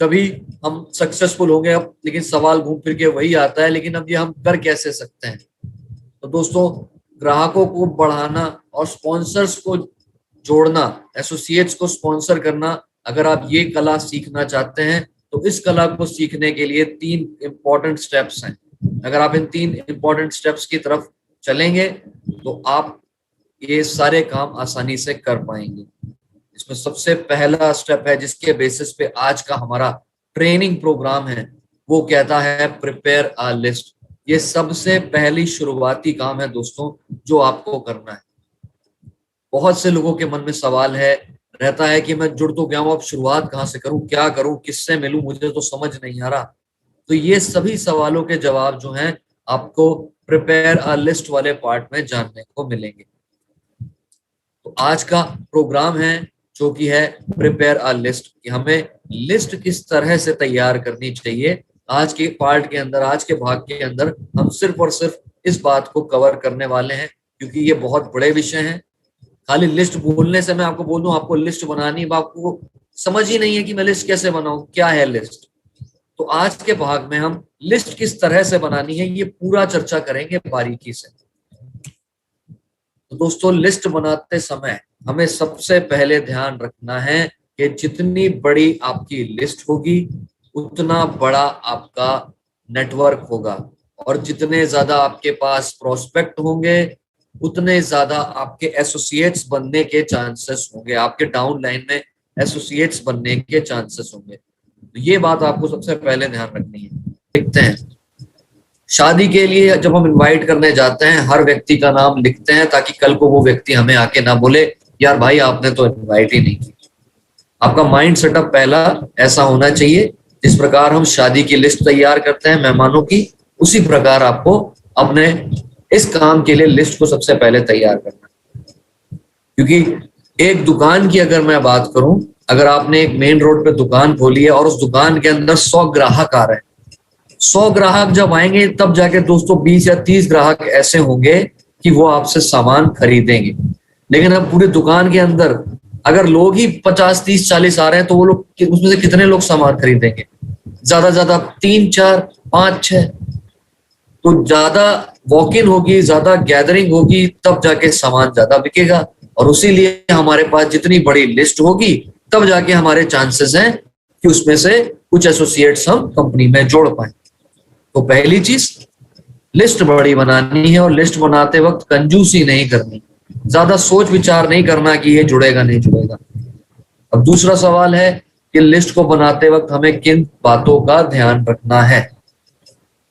कभी हम सक्सेसफुल होंगे अब, लेकिन सवाल घूम फिर के वही आता है, लेकिन अब ये हम कर कैसे सकते हैं। तो दोस्तों, ग्राहकों को बढ़ाना और स्पॉन्सर्स को जोड़ना, एसोसिएट्स को स्पॉन्सर करना, अगर आप ये कला सीखना चाहते हैं तो इस कला को सीखने के लिए 3 इंपॉर्टेंट स्टेप्स हैं। अगर आप इन 3 इंपॉर्टेंट स्टेप्स की तरफ चलेंगे तो आप ये सारे काम आसानी से कर पाएंगे। इसमें सबसे पहला स्टेप है जिसके बेसिस पे आज का हमारा ट्रेनिंग प्रोग्राम है, वो कहता है प्रिपेयर अ लिस्ट। ये सबसे पहली शुरुआती काम है दोस्तों जो आपको करना है। बहुत से लोगों के मन में सवाल है रहता है कि मैं जुड़ तो गया हूं, अब शुरुआत कहां से करूं, क्या करूं, किससे मिलूं, मुझे तो समझ नहीं आ रहा। तो ये सभी सवालों के जवाब जो हैं आपको प्रिपेयर अ लिस्ट वाले पार्ट में जानने को मिलेंगे। तो आज का प्रोग्राम है जो कि है प्रिपेयर अ लिस्ट, कि हमें लिस्ट किस तरह से तैयार करनी चाहिए। आज के पार्ट के अंदर, आज के भाग के अंदर हम सिर्फ और सिर्फ इस बात को कवर करने वाले हैं, क्योंकि ये बहुत बड़े विषय हैं। खाली लिस्ट बोलने से मैं आपको बोल दूं आपको लिस्ट बनानी, आपको समझ ही नहीं है कि मैं लिस्ट कैसे बनाऊं, क्या है लिस्ट। तो आज के भाग में हम लिस्ट किस तरह से बनानी है ये पूरा चर्चा करेंगे बारीकी से। तो दोस्तों, लिस्ट बनाते समय हमें सबसे पहले ध्यान रखना है कि जितनी बड़ी आपकी लिस्ट होगी उतना बड़ा आपका नेटवर्क होगा, और जितने ज्यादा आपके पास प्रोस्पेक्ट होंगे उतने ज्यादा आपके एसोसिएट्स बनने के चांसेस होंगे, आपके डाउन लाइन में एसोसिएट्स बनने के चांसेस होंगे। तो ये बात आपको सबसे पहले ध्यान रखनी है। देखते हैं, शादी के लिए जब हम इनवाइट करने जाते हैं हर व्यक्ति का नाम लिखते हैं ताकि कल को वो व्यक्ति हमें आके ना बोले यार भाई आपने तो इनवाइट ही नहीं की। आपका माइंड सेटअप पहला ऐसा होना चाहिए, जिस प्रकार हम शादी की लिस्ट तैयार करते हैं मेहमानों की, उसी प्रकार आपको अपने इस काम के लिए लिस्ट को सबसे पहले तैयार करना है। क्योंकि एक दुकान की अगर मैं बात करूं, अगर आपने एक मेन रोड पे दुकान खोली है और उस दुकान के अंदर 100 ग्राहक आ रहे हैं, 100 ग्राहक जब आएंगे तब जाके दोस्तों 20 या 30 ग्राहक ऐसे होंगे कि वो आपसे सामान खरीदेंगे। लेकिन अब पूरी दुकान के अंदर अगर लोग ही 50, 30, 40 आ रहे हैं तो वो लोग उसमें से कितने लोग सामान खरीदेंगे? ज्यादा ज्यादा 3, 4, 5, 6। तो ज्यादा वॉक इन होगी, ज्यादा गैदरिंग होगी, तब जाके सामान ज्यादा बिकेगा। और उसी लिए हमारे पास जितनी बड़ी लिस्ट होगी तब जाके हमारे चांसेस हैं कि उसमें से कुछ एसोसिएट्स हम कंपनी में जोड़ पाए। तो पहली चीज, लिस्ट बड़ी बनानी है, और लिस्ट बनाते वक्त कंजूसी नहीं करनी, ज्यादा सोच विचार नहीं करना कि ये जुड़ेगा नहीं जुड़ेगा। अब दूसरा सवाल है कि लिस्ट को बनाते वक्त हमें किन बातों का ध्यान रखना है।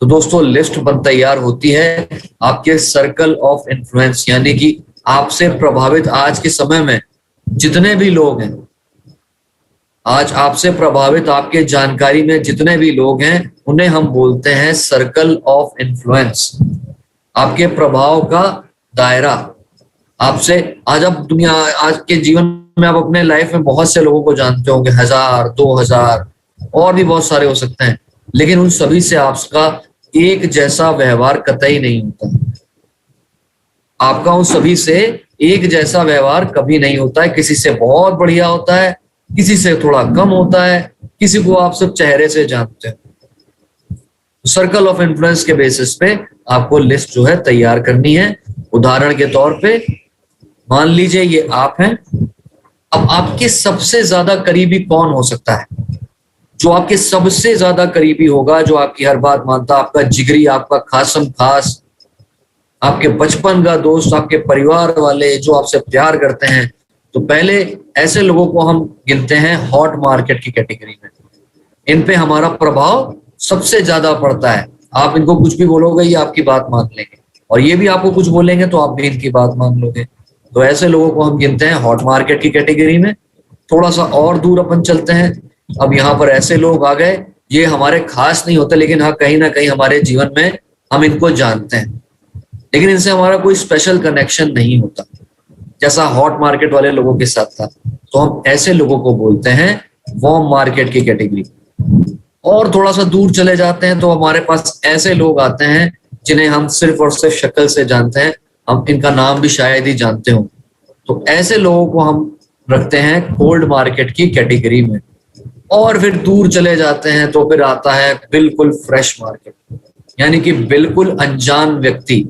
तो दोस्तों, लिस्ट बन तैयार होती है आपके सर्कल ऑफ इन्फ्लुएंस, यानी कि आपसे प्रभावित आज के समय में जितने भी लोग हैं, आज आपसे प्रभावित आपके जानकारी में जितने भी लोग हैं उन्हें हम बोलते हैं सर्कल ऑफ इन्फ्लुएंस। आपके प्रभाव का दायरा, आपसे आज आप दुनिया, आज के जीवन में आप अपने लाइफ में बहुत से लोगों को जानते होंगे, 1000, 2000 और भी बहुत सारे हो सकते हैं, लेकिन उन सभी से आपका एक जैसा व्यवहार कतई नहीं होता। आपका उन सभी से एक जैसा व्यवहार कभी नहीं होता है। किसी से बहुत बढ़िया होता है, किसी से थोड़ा कम होता है, किसी को आप सब चेहरे से जानते हैं। सर्कल ऑफ इन्फ्लुएंस के बेसिस पे आपको लिस्ट जो है तैयार करनी है। उदाहरण के तौर पे मान लीजिए ये आप हैं। अब आपके सबसे ज्यादा करीबी कौन हो सकता है? जो आपके सबसे ज्यादा करीबी होगा, जो आपकी हर बात मानता, आपका जिगरी, आपका खासम खास, आपके बचपन का दोस्त, आपके परिवार वाले जो आपसे प्यार करते हैं। तो पहले ऐसे लोगों को हम गिनते हैं हॉट मार्केट की कैटेगरी में। इन पे हमारा प्रभाव सबसे ज्यादा पड़ता है। आप इनको कुछ भी बोलोगे ये आपकी बात मान लेंगे, और ये भी आपको कुछ बोलेंगे तो आप भी इनकी बात मान लोगे। तो ऐसे लोगों को हम गिनते हैं हॉट मार्केट की कैटेगरी में। थोड़ा सा और दूर अपन चलते हैं। अब यहाँ पर ऐसे लोग आ गए, ये हमारे खास नहीं होते, लेकिन हाँ कहीं ना कहीं हमारे जीवन में हम इनको जानते हैं, लेकिन इनसे हमारा कोई स्पेशल कनेक्शन नहीं होता जैसा हॉट मार्केट वाले लोगों के साथ था। तो हम ऐसे लोगों को बोलते हैं वार्म मार्केट की कैटेगरी। और थोड़ा सा दूर चले जाते हैं तो हमारे पास ऐसे लोग आते हैं जिन्हें हम सिर्फ और सिर्फ शक्ल से जानते हैं, हम इनका नाम भी शायद ही जानते हो। तो ऐसे लोगों को हम रखते हैं कोल्ड मार्केट की कैटेगरी में। और फिर दूर चले जाते हैं तो फिर आता है बिल्कुल फ्रेश मार्केट, यानी कि बिल्कुल अनजान व्यक्ति,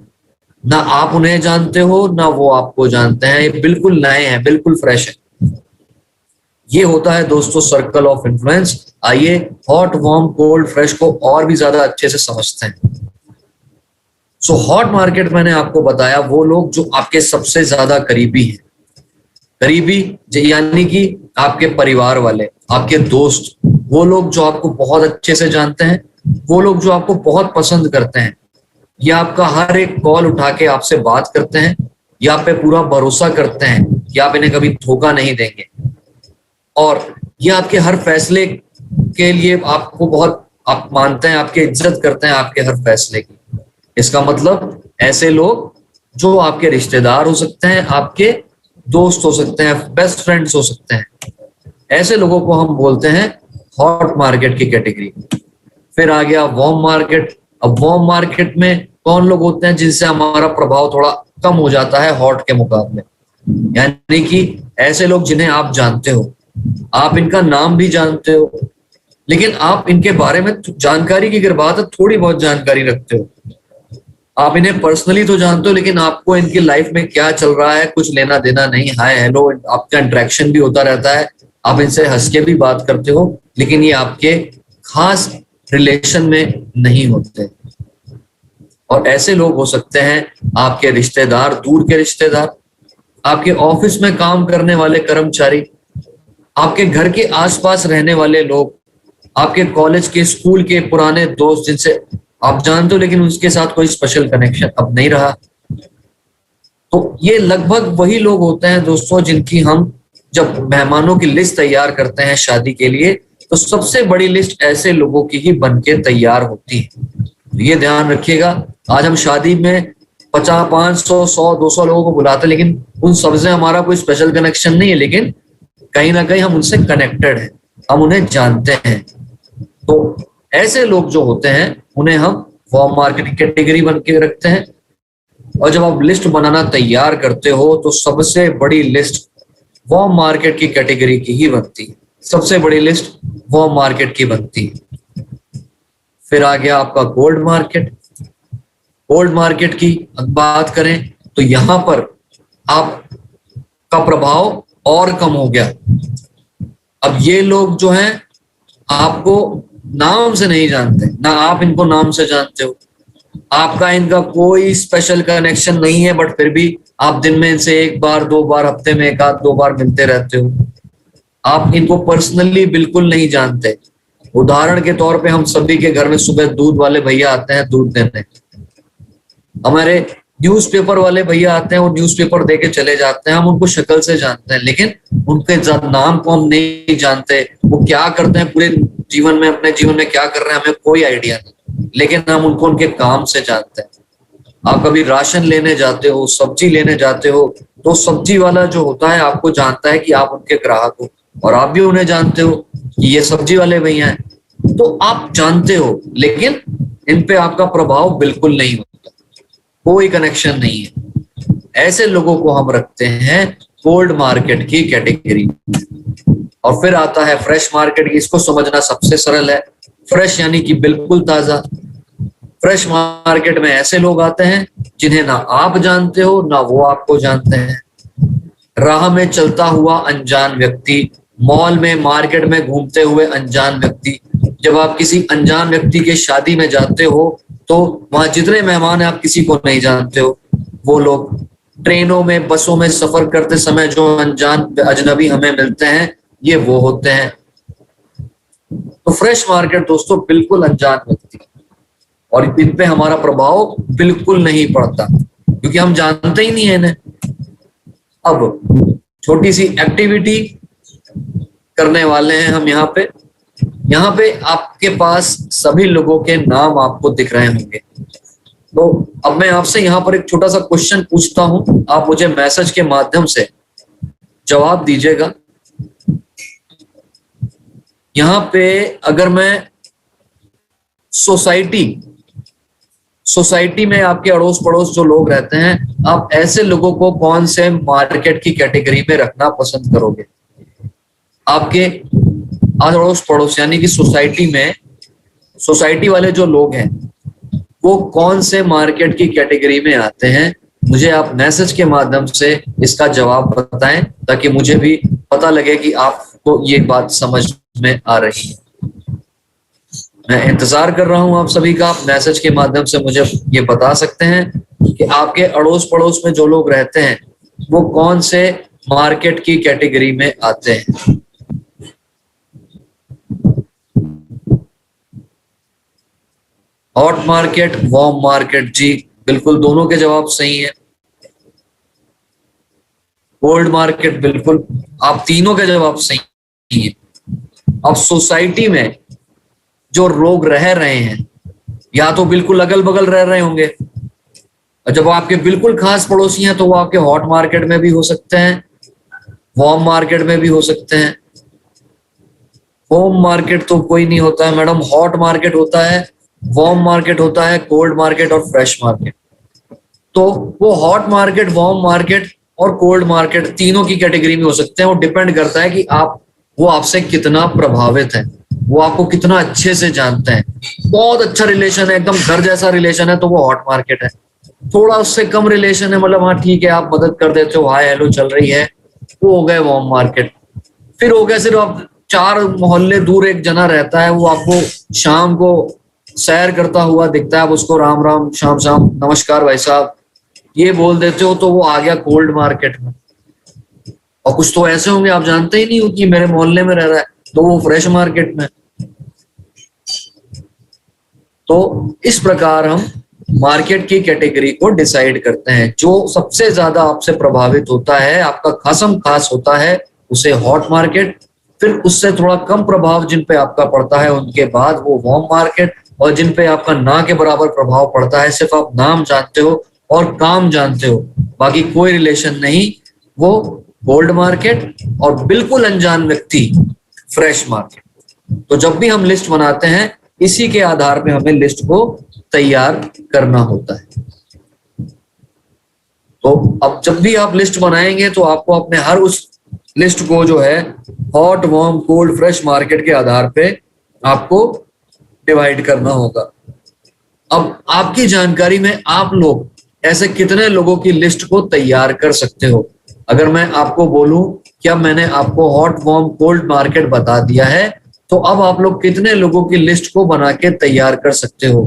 ना आप उन्हें जानते हो ना वो आपको जानते हैं, ये बिल्कुल नए हैं, बिल्कुल फ्रेश है। ये होता है दोस्तों सर्कल ऑफ इन्फ्लुएंस। आइए हॉट, वार्म, कोल्ड, फ्रेश को और भी ज्यादा अच्छे से समझते हैं। सो हॉट मार्केट मैंने आपको बताया वो लोग जो आपके सबसे ज्यादा करीबी हैं, करीबी यानी कि आपके परिवार वाले, आपके दोस्त, वो लोग जो आपको बहुत अच्छे से जानते हैं, वो लोग जो आपको बहुत पसंद करते हैं, ये आपका हर एक कॉल उठा के आपसे बात करते हैं, ये आप पे पूरा भरोसा करते हैं कि आप इन्हें कभी धोखा नहीं देंगे, और ये आपके हर फैसले के लिए आपको बहुत आप मानते हैं, आपकी इज्जत करते हैं आपके हर फैसले की। इसका मतलब ऐसे लोग जो आपके रिश्तेदार हो सकते हैं, आपके दोस्त हो सकते हैं, बेस्ट फ्रेंड्स हो सकते हैं, ऐसे लोगों को हम बोलते हैं हॉट मार्केट की कैटेगरी। फिर आ गया वार्म मार्केट। अब वार्म मार्केट में कौन लोग होते हैं जिनसे हमारा प्रभाव थोड़ा कम हो जाता है हॉट के मुकाबले, यानी कि ऐसे लोग जिन्हें आप जानते हो, आप इनका नाम भी जानते हो, लेकिन आप इनके बारे में जानकारी की अगर बात है थोड़ी बहुत जानकारी रखते हो। आप इन्हें पर्सनली तो जानते हो लेकिन आपको इनकी लाइफ में क्या चल रहा है कुछ लेना देना नहीं। हाय हेलो आपका इंटरेक्शन भी होता रहता है, आप इनसे हंस के भी बात करते हो, लेकिन ये आपके खास रिलेशन में नहीं होते। और ऐसे लोग हो सकते हैं आपके रिश्तेदार, दूर के रिश्तेदार, आपके ऑफिस में काम करने वाले कर्मचारी, आपके घर के आसपास रहने वाले लोग, आपके कॉलेज के, स्कूल के पुराने दोस्त जिनसे आप जानते हो लेकिन उसके साथ कोई स्पेशल कनेक्शन अब नहीं रहा। तो ये लगभग वही लोग होते हैं दोस्तों जिनकी हम जब मेहमानों की लिस्ट तैयार करते हैं शादी के लिए, तो सबसे बड़ी लिस्ट ऐसे लोगों की ही बन के तैयार होती है। ये ध्यान रखिएगा, आज हम शादी में 50, 500, 100, 200 लोगों को बुलाते हैं, लेकिन उन सबसे हमारा कोई स्पेशल कनेक्शन नहीं है, लेकिन कहीं ना कहीं हम उनसे कनेक्टेड हैं, हम उन्हें जानते हैं। तो ऐसे लोग जो होते हैं उन्हें हम वार्म मार्केट कैटेगरी बन के रखते हैं। और जब आप लिस्ट बनाना तैयार करते हो तो सबसे बड़ी लिस्ट वार्म मार्केट की कैटेगरी की ही बनती है, सबसे बड़ी लिस्ट वार्म मार्केट की बनती है। फिर आ गया आपका गोल्ड मार्केट। गोल्ड मार्केट की बात करें तो यहां पर आपका प्रभाव और कम हो गया। अब ये लोग जो हैं आपको नाम से नहीं जानते, ना आप इनको नाम से जानते हो, आपका इनका कोई स्पेशल कनेक्शन नहीं है, बट फिर भी आप दिन में इनसे एक बार, 2 बार, हफ्ते में 1 आध 2 बार मिलते रहते हो। आप इनको पर्सनली बिल्कुल नहीं जानते। उदाहरण के तौर पे हम सभी के घर में सुबह दूध वाले भैया आते हैं दूध देने, हमारे न्यूज़पेपर वाले भैया आते हैं, वो न्यूज़पेपर दे के चले जाते हैं, हम उनको शक्ल से जानते हैं, लेकिन उनके नाम को हम नहीं जानते, वो क्या करते हैं पूरे जीवन में, अपने जीवन में क्या कर रहे हैं हमें कोई आइडिया नहीं, लेकिन हम उनको उनके काम से जानते हैं। आप कभी राशन लेने जाते हो, सब्जी लेने जाते हो, तो सब्जी वाला जो होता है आपको जानता है कि आप उनके ग्राहक हो, और आप भी उन्हें जानते हो कि ये सब्जी वाले भैया हैं, तो आप जानते हो, लेकिन इन पे आपका प्रभाव बिल्कुल नहीं होता, कोई कनेक्शन नहीं है। ऐसे लोगों को हम रखते हैं गोल्ड मार्केट की कैटेगरी। और फिर आता है फ्रेश मार्केट। इसको समझना सबसे सरल है। फ्रेश यानी कि बिल्कुल ताजा। फ्रेश मार्केट में ऐसे लोग आते हैं जिन्हें ना आप जानते हो ना वो आपको जानते हैं। राह में चलता हुआ अनजान व्यक्ति, मॉल में, मार्केट में घूमते हुए अनजान व्यक्ति। जब आप किसी अनजान व्यक्ति के शादी में जाते हो तो वहां जितने मेहमान हैं आप किसी को नहीं जानते हो। वो लोग ट्रेनों में, बसों में सफर करते समय जो अनजान अजनबी हमें मिलते हैं, ये वो होते हैं। तो फ्रेश मार्केट दोस्तों बिल्कुल अनजान व्यक्ति, और इन पे हमारा प्रभाव बिल्कुल नहीं पड़ता क्योंकि हम जानते ही नहीं है इन्हें। अब छोटी सी एक्टिविटी करने वाले हैं हम यहाँ पे। यहाँ पे आपके पास सभी लोगों के नाम आपको दिख रहे होंगे। तो अब मैं आपसे यहाँ पर एक छोटा सा क्वेश्चन पूछता हूँ, आप मुझे मैसेज के माध्यम से जवाब दीजिएगा। यहाँ पे अगर मैं सोसाइटी में आपके अड़ोस पड़ोस जो लोग रहते हैं, आप ऐसे लोगों को कौन से मार्केट की कैटेगरी में रखना पसंद करोगे? आपके अड़ोस पड़ोस यानी कि सोसाइटी में, सोसाइटी वाले जो लोग हैं वो कौन से मार्केट की कैटेगरी में आते हैं, मुझे आप मैसेज के माध्यम से इसका जवाब बताएं ताकि मुझे भी पता लगे कि आपको ये बात समझ में आ रही है। मैं इंतजार कर रहा हूं आप सभी का। आप मैसेज के माध्यम से मुझे ये बता सकते हैं कि आपके अड़ोस पड़ोस में जो लोग रहते हैं वो कौन से मार्केट की कैटेगरी में आते हैं। हॉट मार्केट, वार्म मार्केट, जी बिल्कुल दोनों के जवाब सही है। कोल्ड मार्केट, बिल्कुल आप तीनों के जवाब सही है। अब सोसाइटी में जो लोग रह रहे हैं या तो बिल्कुल अगल बगल रह रहे होंगे, और जब आपके बिल्कुल खास पड़ोसी हैं तो वो आपके हॉट मार्केट में भी हो सकते हैं, वार्म मार्केट में भी हो सकते हैं। होम मार्केट तो कोई नहीं होता है मैडम, हॉट मार्केट होता है, वार्म मार्केट होता है, कोल्ड मार्केट और फ्रेश मार्केट। तो वो हॉट मार्केट, वार्म मार्केट और कोल्ड मार्केट तीनों की कैटेगरी में हो सकते हैं। वो डिपेंड करता है कि आप, वो आपसे कितना प्रभावित है, वो आपको कितना अच्छे से जानते हैं। बहुत अच्छा रिलेशन है, एकदम घर जैसा रिलेशन है तो वो हॉट मार्केट है। थोड़ा उससे कम रिलेशन है, मतलब हाँ ठीक है आप मदद कर देते हो, हाय हेलो चल रही है, वो हो गए वार्म मार्केट। फिर हो गया सिर्फ आप 4 मोहल्ले दूर एक जना रहता है, वो आपको शाम को सैर करता हुआ दिखता है, आप उसको राम राम शाम शाम नमस्कार भाई साहब ये बोल देते हो, तो वो आ गया कोल्ड मार्केट में। और कुछ तो ऐसे होंगे आप जानते ही नहीं हो कि मेरे मोहल्ले में रह रहा है, तो वो फ्रेश मार्केट में। तो इस प्रकार हम मार्केट की कैटेगरी को डिसाइड करते हैं। जो सबसे ज्यादा आपसे प्रभावित होता है, आपका खासम खास होता है, उसे हॉट मार्केट, फिर उससे थोड़ा कम प्रभाव जिन पे आपका पड़ता है उनके बाद वो वार्म मार्केट, और जिन पे आपका ना के बराबर प्रभाव पड़ता है, सिर्फ आप नाम जानते हो और काम जानते हो, बाकी कोई रिलेशन नहीं, वो कोल्ड मार्केट, और बिल्कुल अनजान व्यक्ति फ्रेश मार्केट। तो जब भी हम लिस्ट बनाते हैं इसी के आधार पे हमें लिस्ट को तैयार करना होता है। तो अब जब भी आप लिस्ट बनाएंगे तो आपको अपने हर उस लिस्ट को जो है hot, warm, cold, fresh market के आधार पे आपको डिवाइड करना होगा। अब आपकी जानकारी में आप लोग ऐसे कितने लोगों की लिस्ट को तैयार कर सकते हो? अगर मैं आपको बोलूं कि अब मैंने आपको हॉट, वार्म, कोल्ड मार्केट बता दिया है, तो अब आप लोग कितने लोगों की लिस्ट को बना के तैयार कर सकते हो?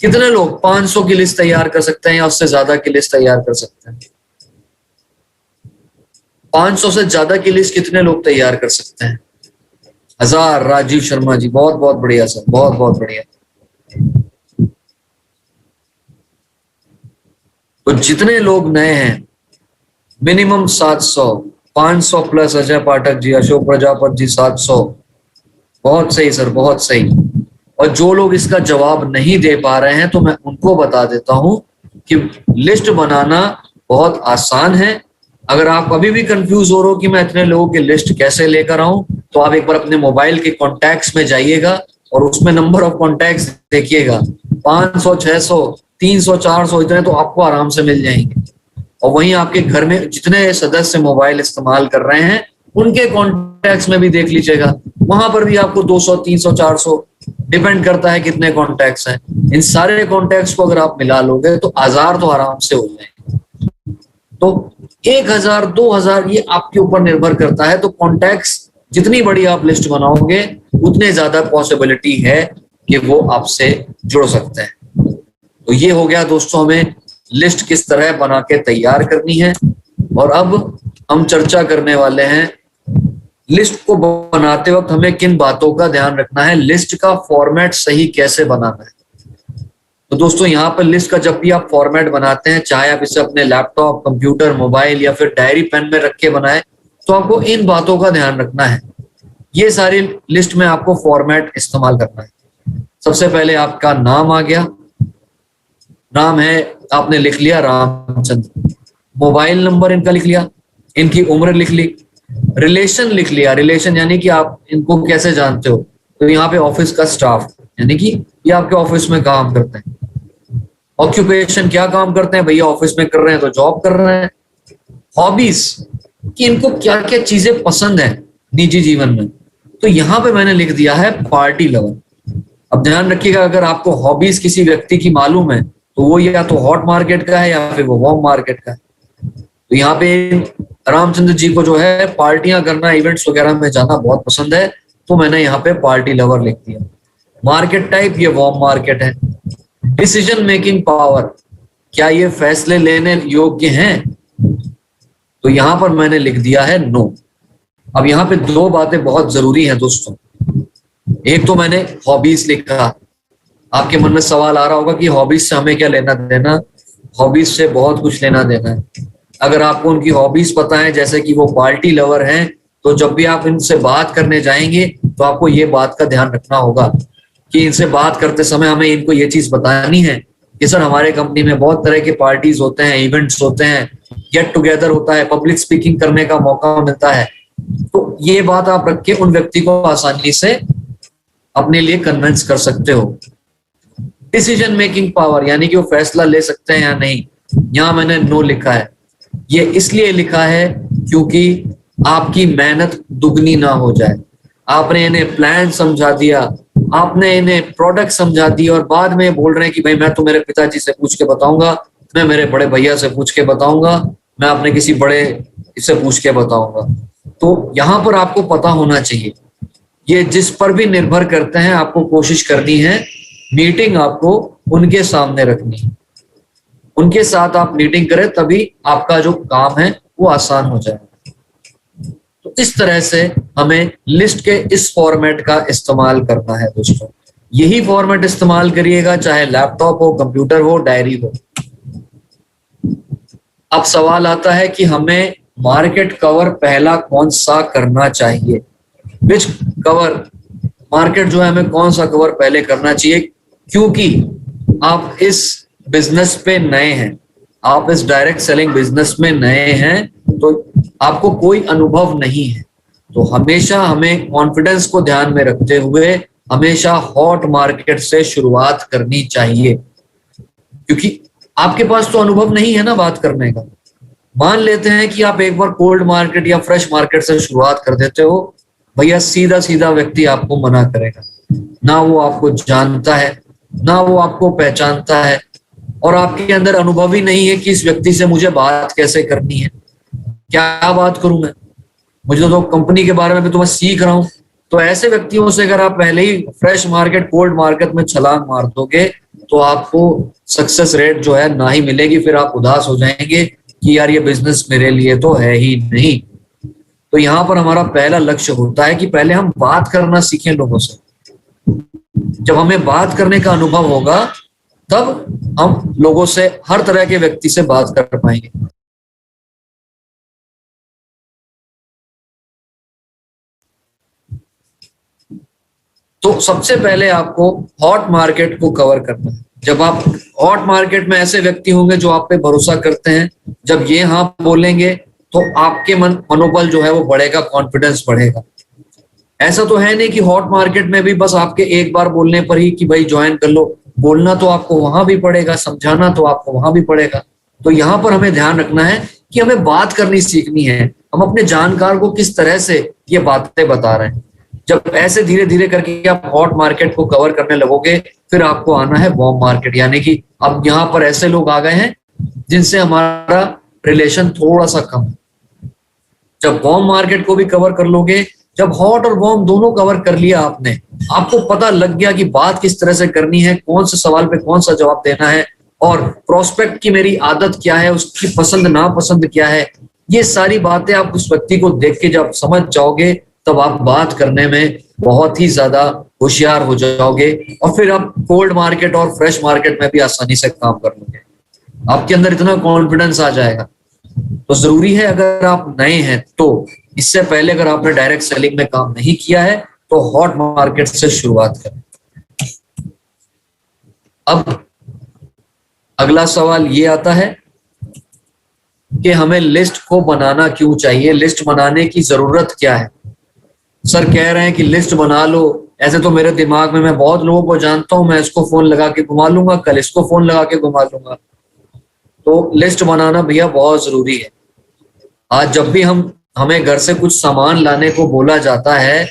कितने लोग 500 की लिस्ट तैयार कर सकते हैं या उससे ज्यादा की लिस्ट तैयार कर सकते हैं? 500 से ज्यादा की लिस्ट कितने लोग तैयार कर सकते हैं? 1000। राजीव शर्मा जी, बहुत बहुत बढ़िया सर, बहुत बहुत बढ़िया। तो जितने लोग नए हैं मिनिमम 700, 500 प्लस। अजय पाठक जी, अशोक प्रजापति जी 700, बहुत सही सर, बहुत सही। और जो लोग इसका जवाब नहीं दे पा रहे हैं तो मैं उनको बता देता हूं कि लिस्ट बनाना बहुत आसान है। अगर आप अभी भी कंफ्यूज हो रहे हो कि मैं इतने लोगों की लिस्ट कैसे लेकर आऊं, तो आप एक बार अपने मोबाइल के कॉन्टैक्ट्स में जाइएगा और उसमें नंबर ऑफ कॉन्टैक्ट्स देखिएगा, 500, 600, 300, 400 इतने तो आपको आराम से मिल जाएंगे। और वहीं आपके घर में जितने सदस्य मोबाइल इस्तेमाल कर रहे हैं उनके कॉन्टैक्ट्स में भी देख लीजिएगा, वहां पर भी आपको 200, 300, 400 डिपेंड करता है कितने कॉन्टैक्ट्स हैं। इन सारे कॉन्टैक्ट्स को अगर आप मिला लोगे तो 1000 तो आराम से हो जाएंगे। तो 1000, 2000 ये आपके ऊपर निर्भर करता है। तो कॉन्टैक्ट्स जितनी बड़ी आप लिस्ट बनाओगे उतने ज्यादा पॉसिबिलिटी है कि वो आपसे जुड़ सकते हैं। तो ये हो गया दोस्तों हमें लिस्ट किस तरह बना के तैयार करनी है। और अब हम चर्चा करने वाले हैं लिस्ट को बनाते वक्त हमें किन बातों का ध्यान रखना है, लिस्ट का फॉर्मेट सही कैसे बनाना है। तो दोस्तों यहाँ पर लिस्ट का जब भी आप फॉर्मेट बनाते हैं, चाहे आप इसे अपने लैपटॉप, कंप्यूटर, मोबाइल या फिर डायरी पेन में रख के बनाए, तो आपको इन बातों का ध्यान रखना है। ये सारी लिस्ट में आपको फॉर्मेट इस्तेमाल करना है। सबसे पहले आपका नाम आ गया, नाम है आपने लिख लिया रामचंद्र, मोबाइल नंबर इनका लिख लिया, इनकी उम्र लिख ली, रिलेशन लिख लिया, रिलेशन यानी कि आप इनको कैसे जानते हो, तो यहाँ पे ऑफिस का स्टाफ यानी कि ये आपके ऑफिस में काम करते हैं। ऑक्यूपेशन क्या काम करते हैं भैया, ऑफिस में कर रहे हैं तो जॉब कर रहे हैं। हॉबीज कि इनको क्या क्या चीजें पसंद है निजी जीवन में, तो यहाँ पे मैंने लिख दिया है पार्टी लवर। अब ध्यान रखिएगा, अगर आपको हॉबीज किसी व्यक्ति की मालूम है तो वो या तो हॉट मार्केट का है या फिर वो वार्म मार्केट का है। तो यहाँ पे रामचंद्र जी को जो है पार्टियां करना, इवेंट्स वगैरह में जाना बहुत पसंद है, तो मैंने यहाँ पे पार्टी लवर लिख दिया। मार्केट टाइप ये वार्म मार्केट है। डिसीजन मेकिंग पावर, क्या ये फैसले लेने योग्य हैं? तो यहाँ पर मैंने लिख दिया है नो। अब यहाँ पे दो बातें बहुत जरूरी हैं दोस्तों। एक तो मैंने हॉबीज लिखा। आपके मन में सवाल आ रहा होगा कि हॉबीज से हमें क्या लेना देना? हॉबीज से बहुत कुछ लेना देना है। अगर आपको उनकी हॉबीज पता है, जैसे कि वो पार्टी लवर हैं, तो जब भी आप इनसे बात करने जाएंगे तो आपको ये बात का ध्यान रखना होगा कि इनसे बात करते समय हमें इनको ये चीज बतानी है कि सर हमारे कंपनी में बहुत तरह के पार्टीज होते हैं, इवेंट्स होते हैं, गेट टुगेदर होता है, पब्लिक स्पीकिंग करने का मौका मिलता है। तो ये बात आप रख के उन व्यक्ति को आसानी से अपने लिए कन्विंस कर सकते हो। डिसीजन मेकिंग पावर, यानी कि वो फैसला ले सकते हैं या नहीं, यहाँ मैंने नो लिखा है। ये इसलिए लिखा है क्योंकि आपकी मेहनत दुगनी ना हो जाए। आपने इन्हें प्लान समझा दिया, आपने इन्हें प्रोडक्ट समझा दिया और बाद में बोल रहे हैं कि भाई मैं तो मेरे पिताजी से पूछ के बताऊंगा, मैं मेरे बड़े भैया से पूछ के बताऊंगा, मैं अपने किसी बड़े इससे पूछ के बताऊंगा। तो यहाँ पर आपको पता होना चाहिए, ये जिस पर भी निर्भर करते हैं, आपको कोशिश करनी है मीटिंग आपको उनके सामने रखनी है, उनके साथ आप मीटिंग करें, तभी आपका जो काम है वो आसान हो जाएगा। तो इस तरह से हमें लिस्ट के इस फॉर्मेट का इस्तेमाल करना है दोस्तों। यही फॉर्मेट इस्तेमाल करिएगा, चाहे लैपटॉप हो, कंप्यूटर हो, डायरी हो। अब सवाल आता है कि हमें मार्केट कवर पहला कौन सा करना चाहिए? विच कवर मार्केट जो है हमें कौन सा कवर पहले करना चाहिए? क्योंकि आप इस बिजनेस पे नए हैं, आप इस डायरेक्ट सेलिंग बिजनेस में नए हैं, तो आपको कोई अनुभव नहीं है। तो हमेशा हमें कॉन्फिडेंस को ध्यान में रखते हुए हमेशा हॉट मार्केट से शुरुआत करनी चाहिए, क्योंकि आपके पास तो अनुभव नहीं है ना बात करने का। मान लेते हैं कि आप एक बार कोल्ड मार्केट या फ्रेश मार्केट से शुरुआत कर देते हो, भैया सीधा सीधा व्यक्ति आपको मना करेगा। ना वो आपको जानता है, ना वो आपको पहचानता है, और आपके अंदर अनुभव ही नहीं है कि इस व्यक्ति से मुझे बात कैसे करनी है, क्या बात करूं मैं, मुझे तो कंपनी के बारे में भी तो मैं सीख रहा हूं। तो ऐसे व्यक्तियों से अगर आप पहले ही फ्रेश मार्केट, कोल्ड मार्केट में छलांग मार दोगे तो आपको सक्सेस रेट जो है ना ही मिलेगी। फिर आप उदास हो जाएंगे कि यार ये बिजनेस मेरे लिए तो है ही नहीं। तो यहाँ पर हमारा पहला लक्ष्य होता है कि पहले हम बात करना सीखें लोगों से। जब हमें बात करने का अनुभव होगा तब हम लोगों से, हर तरह के व्यक्ति से बात कर पाएंगे। तो सबसे पहले आपको हॉट मार्केट को कवर करना है। जब आप हॉट मार्केट में ऐसे व्यक्ति होंगे जो आप पे भरोसा करते हैं, जब ये हाँ बोलेंगे तो आपके मनोबल जो है वो बढ़ेगा, कॉन्फिडेंस बढ़ेगा। ऐसा तो है नहीं कि हॉट मार्केट में भी बस आपके एक बार बोलने पर ही कि भाई ज्वाइन कर लो। बोलना तो आपको वहां भी पड़ेगा, समझाना तो आपको वहां भी पड़ेगा। तो यहाँ पर हमें ध्यान रखना है कि हमें बात करनी सीखनी है, हम अपने जानकार को किस तरह से ये बातें बता रहे हैं। जब ऐसे धीरे धीरे करके आप हॉट मार्केट को कवर करने लगोगे, फिर आपको आना है वार्म मार्केट, यानी कि अब यहाँ पर ऐसे लोग आ गए हैं जिनसे हमारा रिलेशन थोड़ा सा कम है। जब वार्म मार्केट को भी कवर कर लोगे, जब हॉट और वार्म दोनों कवर कर लिया आपने, आपको पता लग गया कि बात किस तरह से करनी है, कौन से सवाल पे कौन सा जवाब देना है, और प्रोस्पेक्ट की मेरी आदत क्या है, उसकी पसंद नापसंद क्या है, ये सारी बातें आप उस व्यक्ति को देख के जब समझ जाओगे, तब आप बात करने में बहुत ही ज्यादा होशियार हो जाओगे, और फिर आप कोल्ड मार्केट और फ्रेश मार्केट में भी आसानी से काम कर लोगे। आपके अंदर इतना कॉन्फिडेंस आ जाएगा। तो जरूरी है, अगर आप नए हैं तो इससे पहले अगर आपने डायरेक्ट सेलिंग में काम नहीं किया है तो हॉट मार्केट से शुरुआत करें। अब अगला सवाल ये आता है कि हमें लिस्ट को बनाना क्यों चाहिए, लिस्ट बनाने की जरूरत क्या है? सर कह रहे हैं कि लिस्ट बना लो। ऐसे तो मेरे दिमाग में, मैं बहुत लोगों को जानता हूं, मैं इसको फोन लगा के घुमा लूंगा, कल इसको फोन लगा के घुमा लूंगा। तो लिस्ट बनाना भैया बहुत जरूरी है। आज जब भी हमें घर से कुछ सामान लाने को बोला जाता है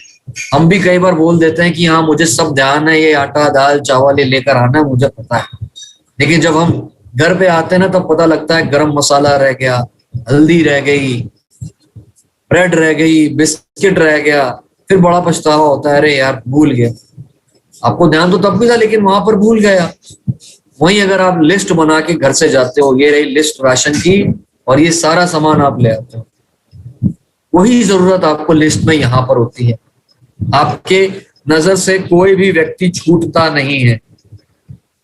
हम भी कई बार बोल देते हैं कि हाँ मुझे सब ध्यान है, ये आटा दाल चावल ये लेकर आना है, मुझे पता है। लेकिन जब हम घर पे आते हैं ना तब पता लगता है गरम मसाला रह गया, हल्दी रह गई, ब्रेड रह गई, बिस्किट रह गया। फिर बड़ा पछतावा होता है, अरे यार भूल गया। आपको ध्यान तो तब भी था लेकिन वहां पर भूल गया। वहीं अगर आप लिस्ट बना के घर से जाते हो, ये रही लिस्ट राशन की और ये सारा सामान आप ले आते हो, वही जरूरत आपको लिस्ट में यहाँ पर होती है। आपके नजर से कोई भी व्यक्ति छूटता नहीं है,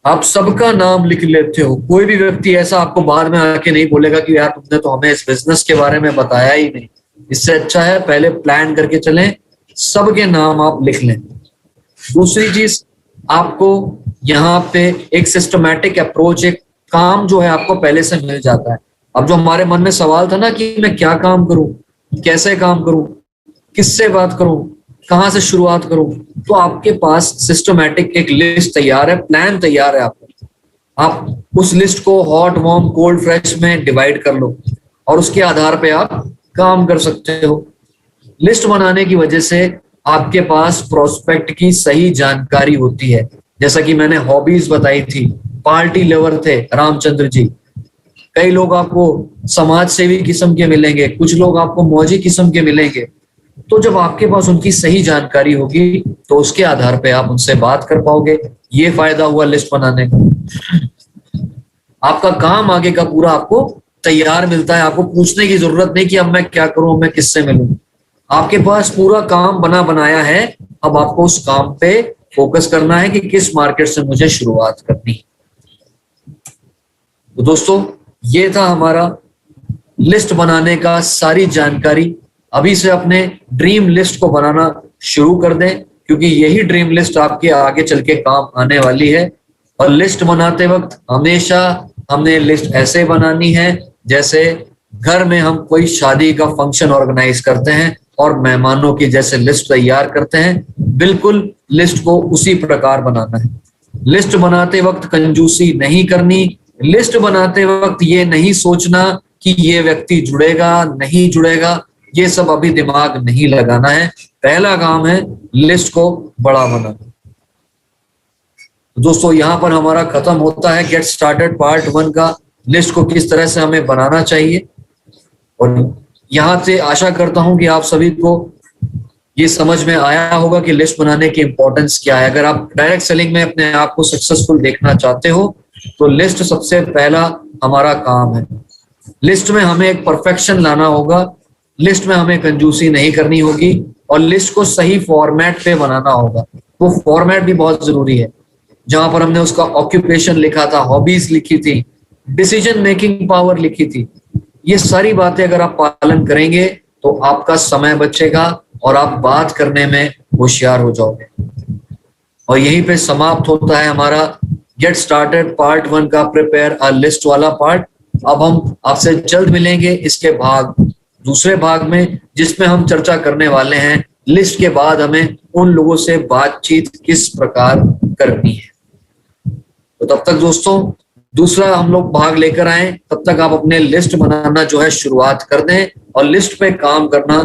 आप सबका नाम लिख लेते हो। कोई भी व्यक्ति ऐसा आपको बाद में आके नहीं बोलेगा कि यार तुमने तो हमें इस बिजनेस के बारे में बताया ही नहीं। इससे अच्छा है पहले प्लान करके चलें, सबके नाम आप लिख लें। दूसरी चीज, आपको यहाँ पे एक सिस्टमैटिक अप्रोच, एक काम जो है आपको पहले से मिल जाता है। अब जो हमारे मन में सवाल था ना कि मैं क्या काम करूं, कैसे काम करूं, किससे बात करूं, कहां से शुरुआत करूं, तो आपके पास सिस्टमैटिक एक लिस्ट तैयार है, प्लान तैयार है आपका। आप उस लिस्ट को हॉट वार्म कोल्ड फ्रेश में डिवाइड कर लो और उसके आधार पे आप काम कर सकते हो। लिस्ट बनाने की वजह से आपके पास प्रोस्पेक्ट की सही जानकारी होती है। जैसा कि मैंने हॉबीज बताई थी, पार्टी लेवर थे रामचंद्र जी। कई लोग आपको समाज सेवी किस्म के मिलेंगे, कुछ लोग आपको मौजी किस्म के मिलेंगे। तो जब आपके पास उनकी सही जानकारी होगी तो उसके आधार पे आप उनसे बात कर पाओगे। ये फायदा हुआ लिस्ट बनाने का। आपका काम आगे का पूरा आपको तैयार मिलता है, आपको पूछने की जरूरत नहीं कि अब मैं क्या करूं, मैं किससे मिलूं। आपके पास पूरा काम बना बनाया है। अब आपको उस काम पे फोकस करना है कि किस मार्केट से मुझे शुरुआत करनी है। तो दोस्तों, ये था हमारा लिस्ट बनाने का सारी जानकारी। अभी से अपने ड्रीम लिस्ट को बनाना शुरू कर दें, क्योंकि यही ड्रीम लिस्ट आपके आगे चल के काम आने वाली है। और लिस्ट बनाते वक्त हमेशा हमने लिस्ट ऐसे बनानी है जैसे घर में हम कोई शादी का फंक्शन ऑर्गेनाइज करते हैं और मेहमानों की जैसे लिस्ट तैयार करते हैं, बिल्कुल लिस्ट को उसी प्रकार बनाना है। लिस्ट बनाते वक्त कंजूसी नहीं करनी। लिस्ट बनाते वक्त ये नहीं सोचना कि ये व्यक्ति जुड़ेगा नहीं जुड़ेगा, ये सब अभी दिमाग नहीं लगाना है। पहला काम है लिस्ट को बड़ा बनाना। दोस्तों, यहाँ पर हमारा खत्म होता है गेट स्टार्टेड पार्ट 1 का, लिस्ट को किस तरह से हमें बनाना चाहिए। और यहाँ से आशा करता हूं कि आप सभी को ये समझ में आया होगा कि लिस्ट बनाने की इंपॉर्टेंस क्या है। अगर आप डायरेक्ट सेलिंग में अपने आप को सक्सेसफुल देखना चाहते हो तो लिस्ट सबसे पहला हमारा काम है। लिस्ट में हमें एक परफेक्शन लाना होगा, लिस्ट में हमें कंजूसी नहीं करनी होगी और लिस्ट को सही फॉर्मेट पे बनाना होगा। वो फॉर्मेट भी बहुत जरूरी है, जहां पर हमने उसका ऑक्यूपेशन लिखा था, हॉबीज लिखी थी, डिसीजन मेकिंग पावर लिखी थी। ये सारी बातें अगर आप पालन करेंगे तो आपका समय बचेगा और आप बात करने में होशियार हो जाओगे। और यहीं पे समाप्त होता है हमारा गेट स्टार्टेड पार्ट 1 का प्रिपेयर अ लिस्ट वाला पार्ट। अब हम आपसे जल्द मिलेंगे इसके दूसरे भाग में, जिसमें हम चर्चा करने वाले हैं लिस्ट के बाद हमें उन लोगों से बातचीत किस प्रकार करनी है। तो तब तक दोस्तों, दूसरा हम लोग भाग लेकर आए, तब तक आप अपने लिस्ट बनाना जो है शुरुआत कर दें और लिस्ट पे काम करना